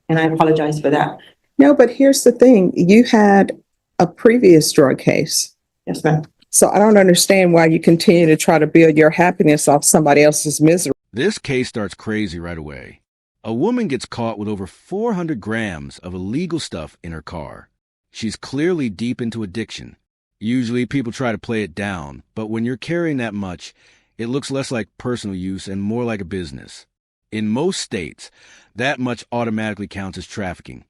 and I apologize for that. No, but here's the thing. You had a previous drug case. Yes, ma'am. So I don't understand why you continue to try to build your happiness off somebody else's misery. This case starts crazy right away. A woman gets caught with over 400 grams of illegal stuff in her car. She's clearly deep into addiction. Usually people try to play it down, but when you're carrying that much, it looks less like personal use and more like a business. In most states, that much automatically counts as trafficking,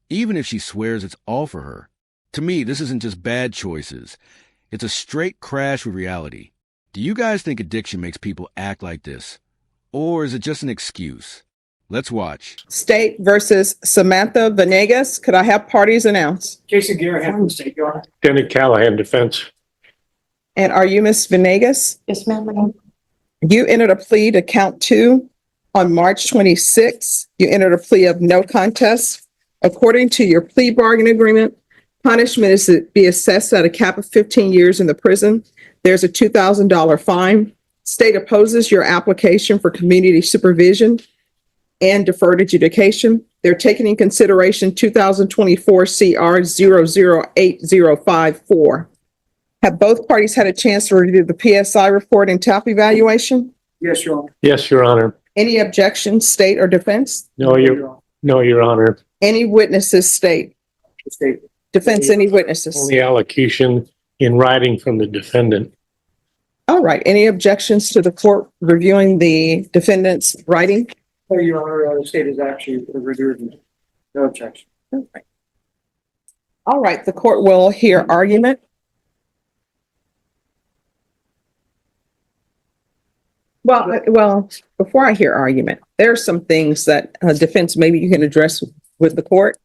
even if she swears it's all for her. To me, this isn't just bad choices. It's a straight crash with reality. Do you guys think addiction makes people act like this? Or is it just an excuse? Let's watch. State versus Samantha Venegas. Could I have parties announced? Jason Garrett from the State, Your Honor. Denny Callahan, defense. And are you Miss Venegas? Yes, ma'am. You entered a plea to count 2 on March 26th. You entered a plea of no contest. According to your plea bargaining agreement, punishment is to be assessed at a cap of 15 years in the prison. There's a $2,000 fine. State opposes your application for community supervision and deferred adjudication. They're taking in consideration 2024 CR 008054. Have both parties had a chance to review the PSI report and TAP evaluation? Yes, Your Honor. Yes, Your Honor. Any objections, state or defense? No, Your Honor. Any witnesses, state? State. Defense, any witnesses? Only allocution in writing from the defendant. All right. Any objections to the court reviewing the defendant's writing? No, Your Honor, the state is actually reviewed. No objection. All right. The court will hear argument. Well, before I hear argument, there are some things that defense maybe you can address with the court.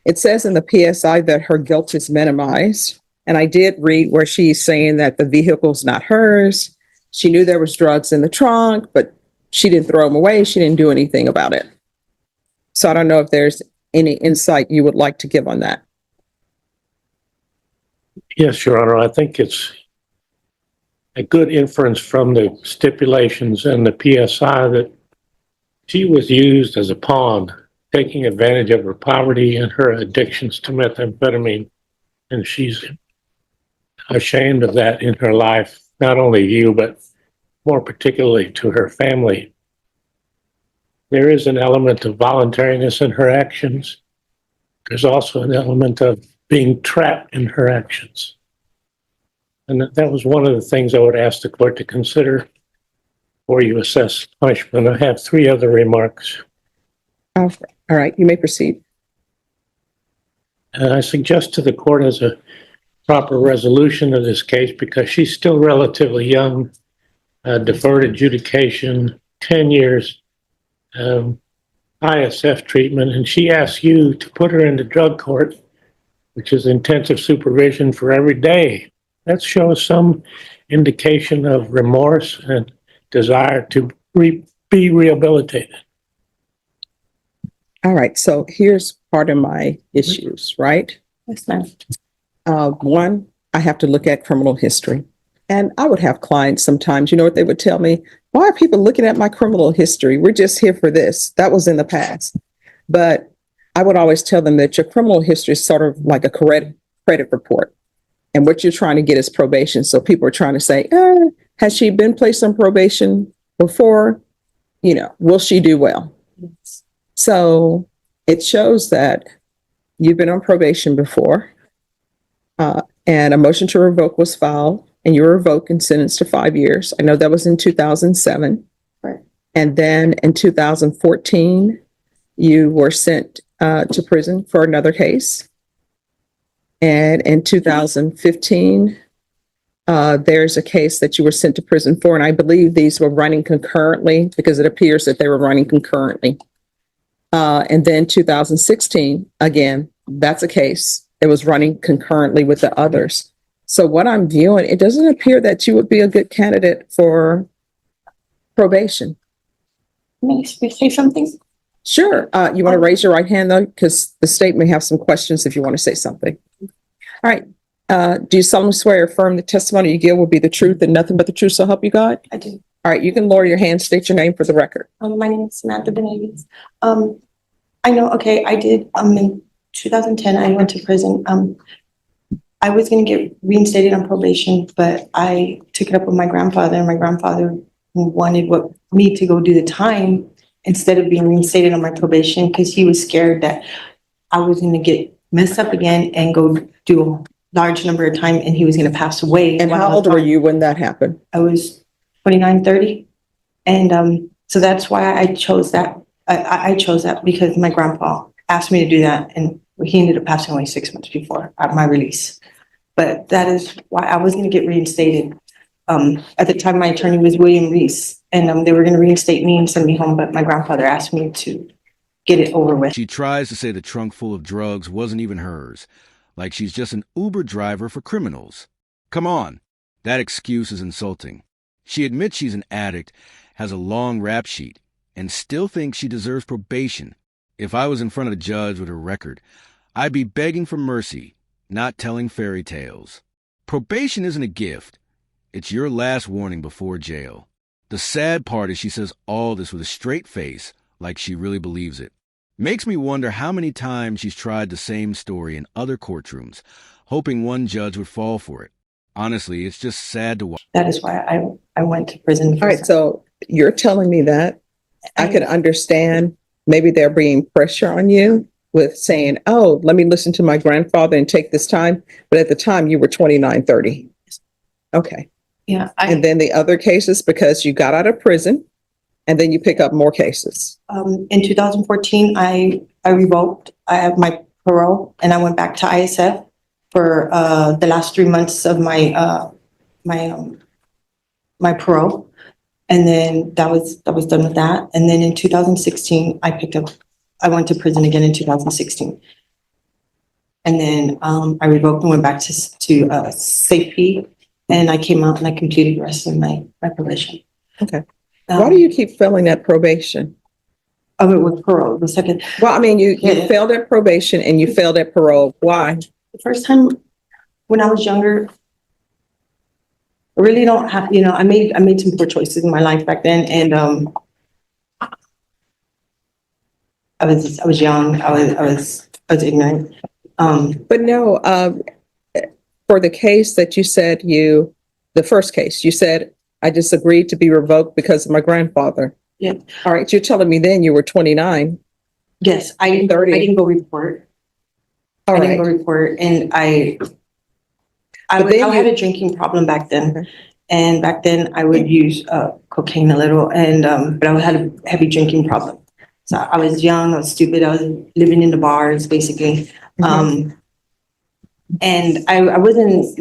It says in the PSI that her guilt is minimized. And I did read where she's saying that the vehicle's not hers. She knew there was drugs in the trunk, but she didn't throw them away. She didn't do anything about it. So I don't know if there's any insight you would like to give on that. Yes, Your Honor. I think it's a good inference from the stipulations and the PSI that she was used as a pawn, taking advantage of her poverty and her addictions to methamphetamine. And she's ashamed of that in her life, not only you, but more particularly to her family. There is an element of voluntariness in her actions. There's also an element of being trapped in her actions. And that was one of the things I would ask the court to consider before you assess punishment. I have 3 other remarks. All right, you may proceed. And I suggest to the court as a proper resolution of this case, because she's still relatively young, deferred adjudication, 10 years, ISF treatment, and she asks you to put her into drug court, which is intensive supervision for every day. That shows some indication of remorse and desire to be rehabilitated. All right, so here's part of my issues, right? Yes, ma'am. One, I have to look at criminal history. And I would have clients sometimes, you know what they would tell me? Why are people looking at my criminal history? We're just here for this. That was in the past. But I would always tell them that your criminal history is sort of like a credit report. And what you're trying to get is probation. So people are trying to say, has she been placed on probation before? You know, will she do well? Yes. So it shows that you've been on probation before, and a motion to revoke was filed, and you were revoked and sentenced to 5 years. I know that was in 2007. Right. And then in 2014, you were sent to prison for another case. And in 2015, there's a case that you were sent to prison for, and I believe these were running concurrently because it appears that they were running concurrently. And then 2016, again, that's a case. It was running concurrently with the others. So what I'm viewing, it doesn't appear that you would be a good candidate for probation. May I say something? Sure. You want to raise your right hand, though, because the state may have some questions if you want to say something. All right. Do you solemnly swear or affirm the testimony you give will be the truth and nothing but the truth, so help you God? I do. All right. You can lower your hand, state your name for the record. My name is Samantha Benavides. I know, okay, I did, in 2010, I went to prison. I was gonna get reinstated on probation, but I took it up with my grandfather, and my grandfather wanted me to go do the time instead of being reinstated on my probation, because he was scared that I was gonna get messed up again and go do a large number of time, and he was gonna pass away. And while I how was old were gone. you when that happened? I was 29, 30. And so that's why I chose that. I chose that because my grandpa asked me to do that, and he ended up passing away 6 months before my release. But that is why I was going to get reinstated. At the time, my attorney was William Reese, and they were going to reinstate me and send me home. But my grandfather asked me to get it over with. She tries to say the trunk full of drugs wasn't even hers, like she's just an Uber driver for criminals. Come on, that excuse is insulting. She admits she's an addict, has a long rap sheet, and still thinks she deserves probation. If I was in front of a judge with her record, I'd be begging for mercy, not telling fairy tales. Probation isn't a gift. It's your last warning before jail. The sad part is she says all this with a straight face, like she really believes it. Makes me wonder how many times she's tried the same story in other courtrooms, hoping one judge would fall for it. Honestly, it's just sad to watch. That is why I went to prison. All right, so you're telling me that I could understand maybe there being pressure on you with saying, oh, let me listen to my grandfather and take this time. But at the time you were 29, 30. Okay. Yeah. And then the other cases, because you got out of prison and then you pick up more cases. In 2014, I revoked. I have my parole, and I went back to ISF for the last 3 months of my parole, and then that was done with that. And then in 2016, I went to prison again in 2016, and then I revoked and went back to safety, and I came out and I completed the rest of my probation. Okay. Why do you keep failing at probation? With parole, the second. Well, I mean, you Yeah. failed at probation and you failed at parole. Why? The first time when I was younger, I really don't have, I made some poor choices in my life back then, and I was young, I was ignorant. But no, for the case that you said the first case, you said, I just agreed to be revoked because of my grandfather. Yeah. All right. You're telling me then you were 29. Yes, I 30. didn't go report. All I didn't go right. report, and I But then had you- a drinking problem back then. Okay. And back then I would use cocaine a little, and but I had a heavy drinking problem. So I was young, I was stupid, I was living in the bars basically. And I wasn't,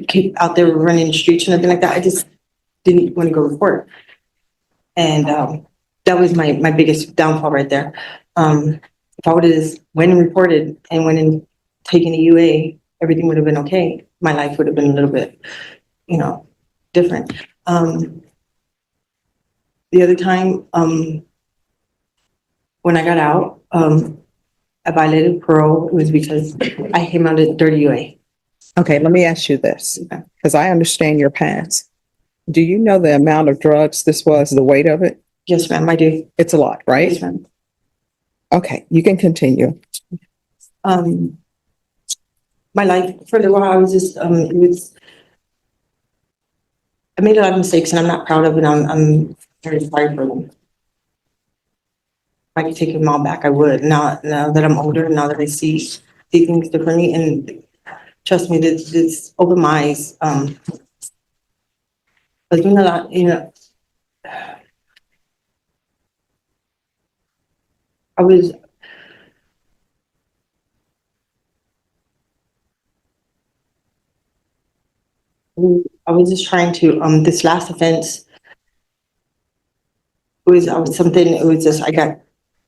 keep out there running the streets or nothing like that. I just didn't want to go report. And that was my biggest downfall right there. If I would have just went and reported and went and taken a UA, everything would have been okay. My life would have been a little bit, different. The other time, when I got out, I violated parole. It was because I came out of dirty UA. Okay. Let me ask you this, Okay. because I understand your past. Do you know the amount of drugs this was, the weight of it? Yes, ma'am, I do. It's a lot, right? Yes, ma'am. Okay. You can continue. My life for a while, I was just, I made a lot of mistakes and I'm not proud of it. I'm very sorry for them. If I could take them all back, I would. Now that I'm older, now that I see things differently, and trust me, this opened my eyes. I was doing a lot, I was just trying to, this last offense it was something, it was just, I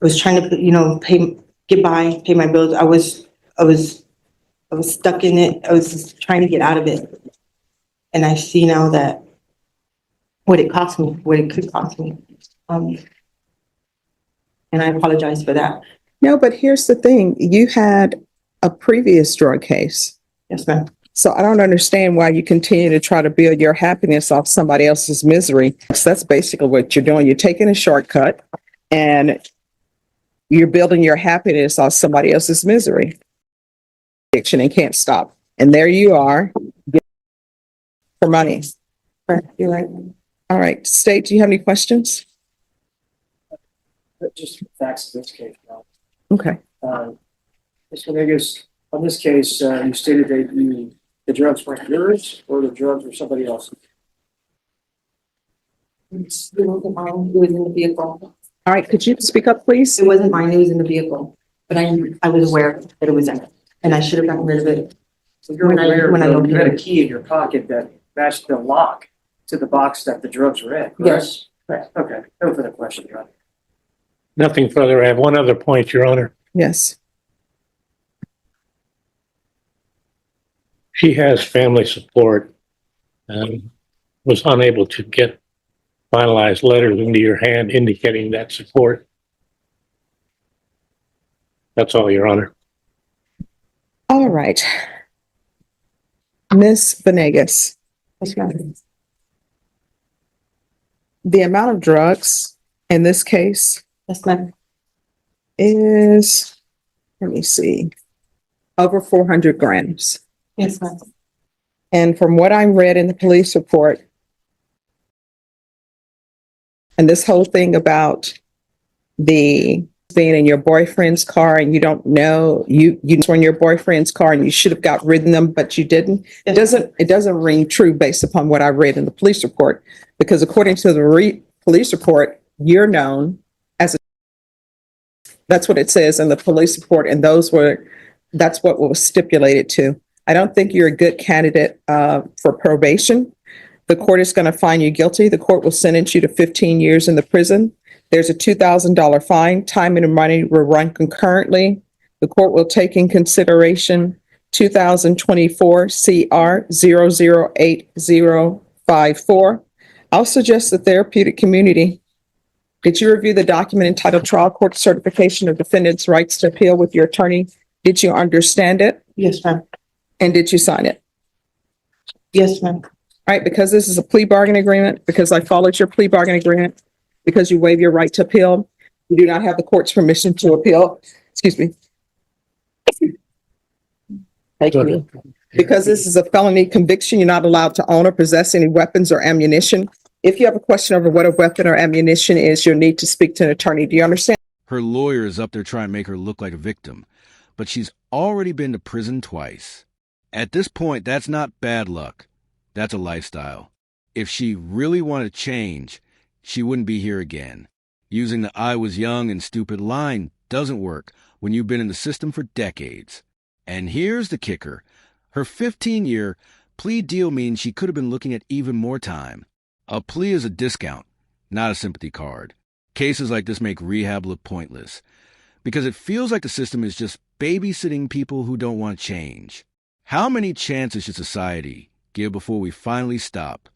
was trying to, get by, pay my bills. I was stuck in it. I was just trying to get out of it. And I see now that what it cost me, what it could cost me. And I apologize for that. No, but here's the thing. You had a previous drug case. Yes, ma'am. So I don't understand why you continue to try to build your happiness off somebody else's misery. So that's basically what you're doing. You're taking a shortcut and You're building your happiness on somebody else's misery. Addiction and can't stop. And there you are for money. Correct, you're right. All right, State, do you have any questions? Just facts of this case. Okay. Mr. Vegas, on this case, you stated that the drugs weren't yours or the drugs were somebody else's. It wasn't mine, it was in the vehicle. All right, could you speak up, please? It wasn't mine, it was in the vehicle, but I was aware that it was in it, and I should have gotten rid of it. So you're When I- aware when I that you located had a it. key in your pocket that matched the lock to the box that the drugs were in, correct? Yes, correct. Okay, no further question, Your Honor. Nothing further. I have one other point, Your Honor. Yes. She has family support and was unable to get finalized letters into your hand indicating that support. That's all, Your Honor. All right. Ms. Venegas, Yes, ma'am. the amount of drugs in this case Yes, ma'am. is, let me see, over 400 grams. Yes, ma'am. And from what I read in the police report, and this whole thing about the being in your boyfriend's car and you don't know, you were in your boyfriend's car and you should have got rid of them, but you didn't. It doesn't ring true based upon what I read in the police report, because according to the police report, you're known as a, that's what it says in the police report. And that's what was stipulated to. I don't think you're a good candidate for probation. The court is going to find you guilty. The court will sentence you to 15 years in the prison. There's a $2,000 fine. Time and money will run concurrently. The court will take in consideration 2024 CR 008054. I'll suggest the therapeutic community. Did you review the document entitled Trial Court Certification of Defendant's Rights to Appeal with your attorney? Did you understand it? Yes, ma'am. And did you sign it? Yes, ma'am. Right, because this is a plea bargaining agreement, because I followed your plea bargaining agreement, because you waive your right to appeal, you do not have the court's permission to appeal. Excuse me. Thank you. Because this is a felony conviction, you're not allowed to own or possess any weapons or ammunition. If you have a question over what a weapon or ammunition is, you'll need to speak to an attorney. Do you understand? Her lawyer is up there trying to make her look like a victim, but she's already been to prison twice. At this point, that's not bad luck. That's a lifestyle. If she really wanted to change, she wouldn't be here again. Using the "I was young and stupid" line doesn't work when you've been in the system for decades. And here's the kicker. Her 15-year plea deal means she could have been looking at even more time. A plea is a discount, not a sympathy card. Cases like this make rehab look pointless because it feels like the system is just babysitting people who don't want change. How many chances should society give before we finally stop?